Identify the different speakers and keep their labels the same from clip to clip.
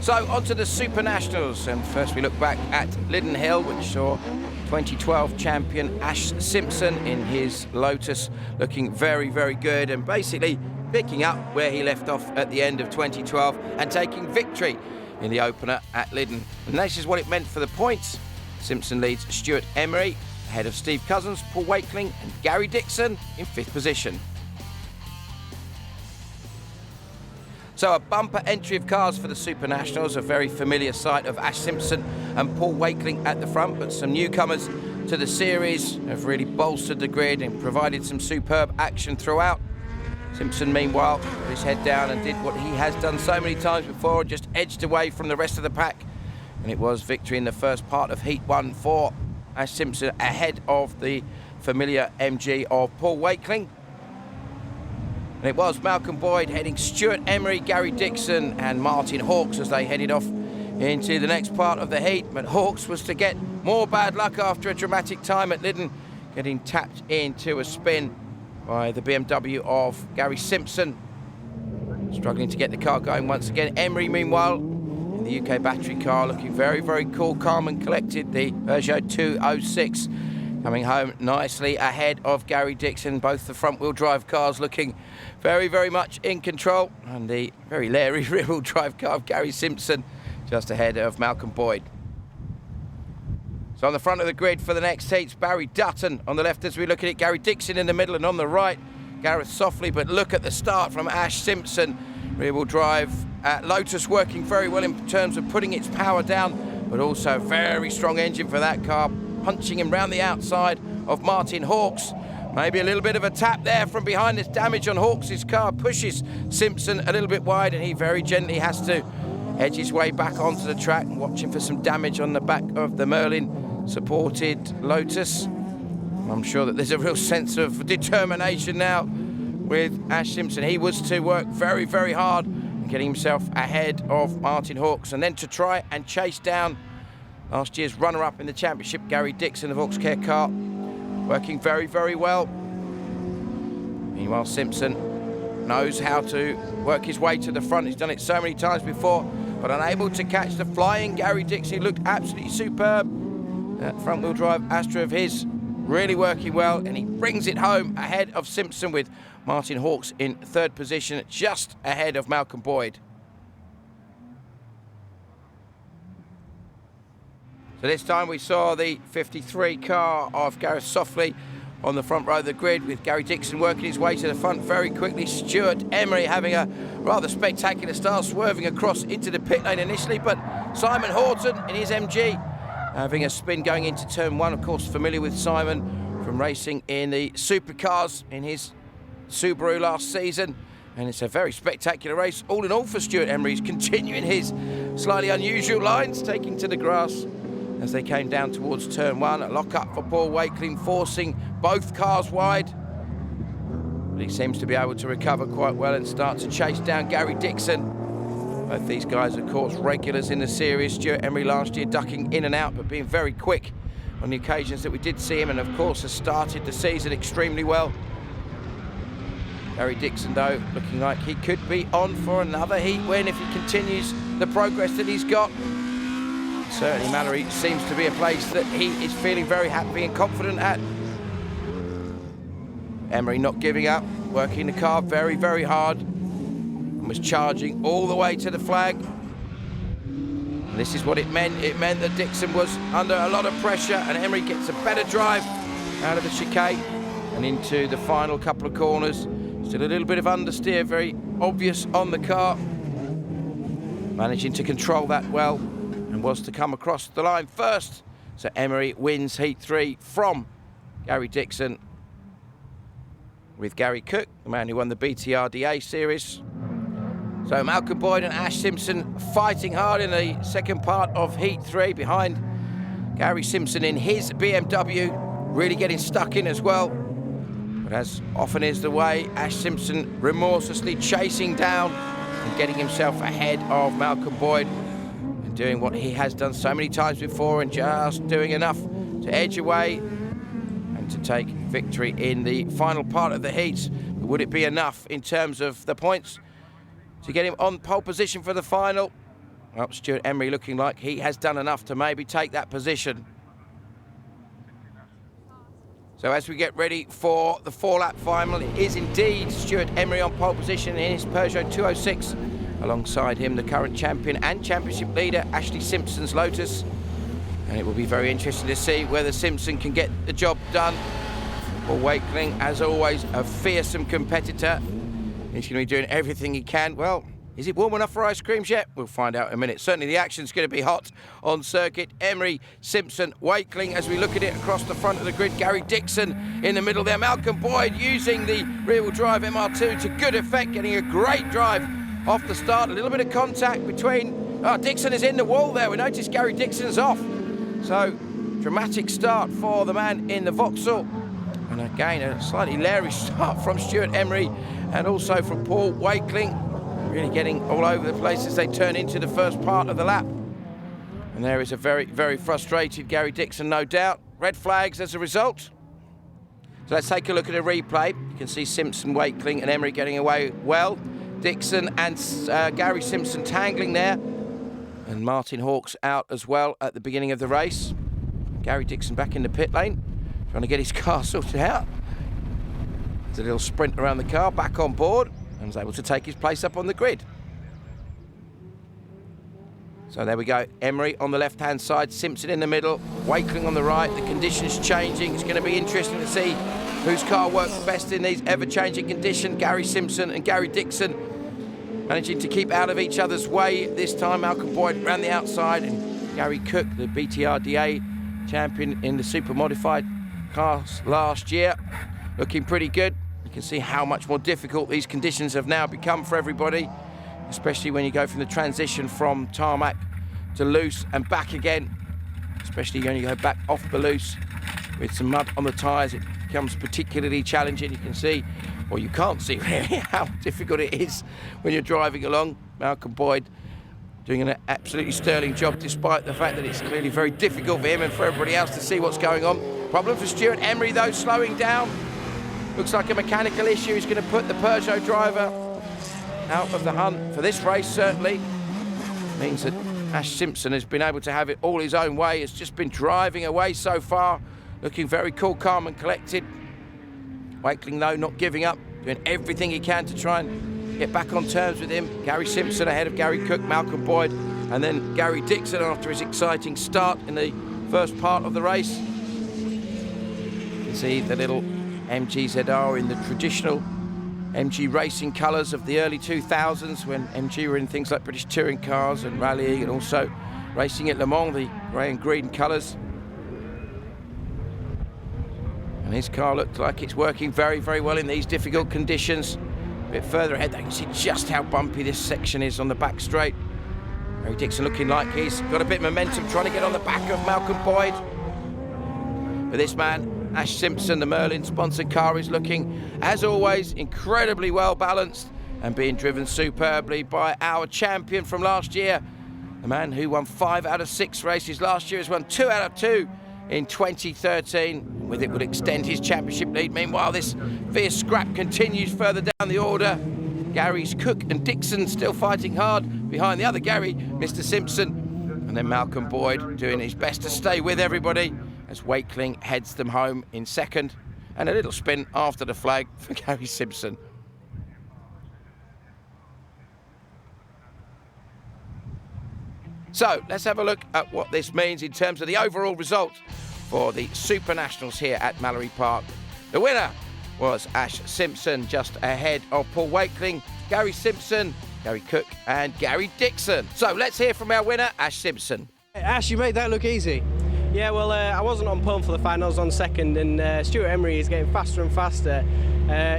Speaker 1: So on to the Super Nationals, and first we look back at Lydden Hill, which saw 2012 champion Ash Simpson in his Lotus looking very, very good and basically picking up where he left off at the end of 2012 and taking victory in the opener at Lydden. And this is what it meant for the points. Simpson leads Stuart Emery ahead of Steve Cousins, Paul Wakeling and Gary Dixon in 5th position. So a bumper entry of cars for the Super Nationals, a very familiar sight of Ash Simpson and Paul Wakeling at the front, but some newcomers to the series have really bolstered the grid and provided some superb action throughout. Simpson, meanwhile, put his head down and did what he has done so many times before, just edged away from the rest of the pack. And it was victory in the first part of Heat 1 for Ash Simpson ahead of the familiar MG of Paul Wakeling. And it was Malcolm Boyd heading Stuart Emery, Gary Dixon and Martin Hawks as they headed off into the next part of the heat. But Hawks was to get more bad luck after a dramatic time at Lydden, getting tapped into a spin by the BMW of Gary Simpson. Struggling to get the car going once again. Emery, meanwhile, in the UK battery car, looking very, very cool, calm and collected. The Peugeot 206 coming home nicely ahead of Gary Dixon. Both the front-wheel drive cars looking very, very much in control. And the very leery rear-wheel drive car of Gary Simpson just ahead of Malcolm Boyd. So on the front of the grid for the next heats, Barry Dutton on the left as we look at it, Gary Dixon in the middle, and on the right, Gareth Softly. But look at the start from Ash Simpson. Rear-wheel drive at Lotus working very well in terms of putting its power down, but also a very strong engine for that car, punching him round the outside of Martin Hawks. Maybe a little bit of a tap there from behind. This damage on Hawks' car pushes Simpson a little bit wide, and he very gently has to edge his way back onto the track and watching for some damage on the back of the Merlin supported Lotus. I'm sure that there's a real sense of determination now with Ash Simpson. He was to work very, very hard and getting himself ahead of Martin Hawks, and then to try and chase down last year's runner-up in the championship, Gary Dixon of Hawks Care Car, working very, very well. Meanwhile, Simpson knows how to work his way to the front. He's done it so many times before, but unable to catch the flying Gary Dixon. He looked absolutely superb. That front-wheel drive Astra of his really working well, and he brings it home ahead of Simpson with Martin Hawks in 3rd position, just ahead of Malcolm Boyd. So this time we saw the 53 car of Gareth Softly on the front row of the grid, with Gary Dixon working his way to the front very quickly. Stuart Emery having a rather spectacular start, swerving across into the pit lane initially, but Simon Horton in his MG having a spin going into turn 1. Of course, familiar with Simon from racing in the supercars in his Subaru last season. And it's a very spectacular race, all in all, for Stuart Emery. He's continuing his slightly unusual lines, taking to the grass as they came down towards turn 1. A lock-up for Paul Wakeling, forcing both cars wide. But he seems to be able to recover quite well and start to chase down Gary Dixon. Both these guys, of course, regulars in the series. Stuart Emery last year ducking in and out, but being very quick on the occasions that we did see him, and of course has started the season extremely well. Gary Dixon, though, looking like he could be on for another heat win if he continues the progress that he's got. Certainly Mallory seems to be a place that he is feeling very happy and confident at. Emery not giving up, working the car very, very hard, and was charging all the way to the flag. And this is what it meant. It meant that Dixon was under a lot of pressure, and Emery gets a better drive out of the chicane and into the final couple of corners. Still a little bit of understeer, very obvious on the car. Managing to control that well, and was to come across the line first. So Emery wins Heat 3 from Gary Dixon, with Gary Cook, the man who won the BTRDA series. So Malcolm Boyd and Ash Simpson fighting hard in the second part of Heat 3 behind Gary Simpson in his BMW, really getting stuck in as well. But as often is the way, Ash Simpson remorselessly chasing down and getting himself ahead of Malcolm Boyd, and doing what he has done so many times before, and just doing enough to edge away and to take victory in the final part of the heats. But would it be enough in terms of the points to get him on pole position for the final? Well, Stuart Emery looking like he has done enough to maybe take that position. So as we get ready for the 4-lap final, it is indeed Stuart Emery on pole position in his Peugeot 206. Alongside him, the current champion and championship leader, Ashley Simpson's Lotus. And it will be very interesting to see whether Simpson can get the job done. Paul Wakeling, as always, a fearsome competitor. He's going to be doing everything he can. Well, is it warm enough for ice creams yet? We'll find out in a minute. Certainly the action's going to be hot on circuit. Emery, Simpson, Wakeling, as we look at it across the front of the grid. Gary Dixon in the middle there. Malcolm Boyd using the rear-wheel drive MR2 to good effect, getting a great drive off the start. A little bit of contact between... Dixon is in the wall there. We notice Gary Dixon's off. So, dramatic start for the man in the Vauxhall. And again, a slightly leery start from Stuart Emery and also from Paul Wakeling. Really getting all over the place as they turn into the first part of the lap. And there is a very, very frustrated Gary Dixon, no doubt. Red flags as a result. So let's take a look at a replay. You can see Simpson, Wakeling and Emery getting away well. Dixon and Gary Simpson tangling there. And Martin Hawks out as well at the beginning of the race. Gary Dixon back in the pit lane, trying to get his car sorted out. There's a little sprint around the car, back on board, and was able to take his place up on the grid. So there we go, Emery on the left-hand side, Simpson in the middle, Wakeling on the right. The conditions changing. It's going to be interesting to see whose car works best in these ever-changing conditions. Gary Simpson and Gary Dixon managing to keep out of each other's way. This time Malcolm Boyd ran the outside, and Gary Cook, the BTRDA champion in the super modified cars last year, looking pretty good. You can see how much more difficult these conditions have now become for everybody, especially when you go from the transition from tarmac to loose and back again, especially when you go back off the loose with some mud on the tyres. It becomes particularly challenging. You can see, or you can't see really, how difficult it is when you're driving along. Malcolm Boyd doing an absolutely sterling job, despite the fact that it's clearly very difficult for him and for everybody else to see what's going on. Problem for Stuart Emery though, slowing down. Looks like a mechanical issue. He's going to put the Peugeot driver out of the hunt for this race, certainly. Means that Ash Simpson has been able to have it all his own way. Has just been driving away so far, looking very cool, calm and collected. Wakeling though not giving up, doing everything he can to try and get back on terms with him. Gary Simpson ahead of Gary Cook, Malcolm Boyd, and then Gary Dixon after his exciting start in the first part of the race. You can see the little MG ZR in the traditional MG racing colours of the early 2000s, when MG were in things like British touring cars and rallying, and also racing at Le Mans, the grey and green colours. And his car looked like it's working very, very well in these difficult conditions. A bit further ahead, you can see just how bumpy this section is on the back straight. Gary Dixon looking like he's got a bit of momentum, trying to get on the back of Malcolm Boyd. But this man, Ash Simpson, the Merlin sponsored car, is looking, as always, incredibly well balanced and being driven superbly by our champion from last year. The man who won 5 out of 6 races last year has won 2 out of 2 in 2013. With it would extend his championship lead. Meanwhile, this fierce scrap continues further down the order. Gary's Cook and Dixon still fighting hard behind the other Gary, Mr. Simpson. And then Malcolm Boyd doing his best to stay with everybody as Wakeling heads them home in second. And a little spin after the flag for Gary Simpson. So let's have a look at what this means in terms of the overall result for the Super Nationals here at Mallory Park. The winner was Ash Simpson, just ahead of Paul Wakeling, Gary Simpson, Gary Cook and Gary Dixon. So let's hear from our winner, Ash Simpson.
Speaker 2: Ash, you made that look easy. Yeah, well, I wasn't on pole for the final, I was on second, and Stuart Emery is getting faster and faster.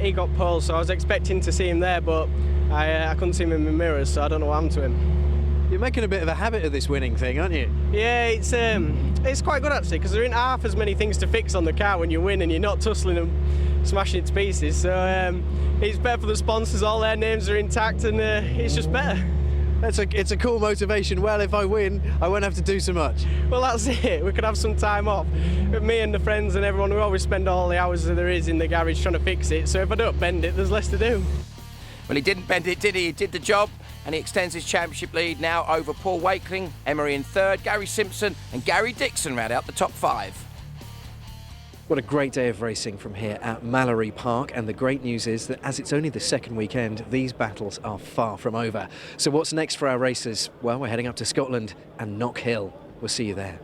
Speaker 2: He got pole, so I was expecting to see him there, but I couldn't see him in the mirrors, so I don't know what happened to him.
Speaker 3: You're making a bit of a habit of this winning thing, aren't you?
Speaker 2: Yeah, it's quite good actually, because there aren't half as many things to fix on the car when you win and you're not tussling and smashing it to pieces. So it's better for the sponsors, all their names are intact, and it's just better.
Speaker 3: It's a cool motivation. Well, if I win, I won't have to do so much.
Speaker 2: Well, that's it. We could have some time off. With me and the friends and everyone, we always spend all the hours that there is in the garage trying to fix it. So if I don't bend it, there's less to do.
Speaker 1: Well, he didn't bend it, did he? He did the job. and he extends his championship lead now over Paul Wakeling, Emery in third, Gary Simpson and Gary Dixon round out the top 5.
Speaker 3: What a great day of racing from here at Mallory Park, and the great news is that as it's only the second weekend, these battles are far from over. So what's next for our racers? Well, we're heading up to Scotland and Knock Hill. We'll see you there.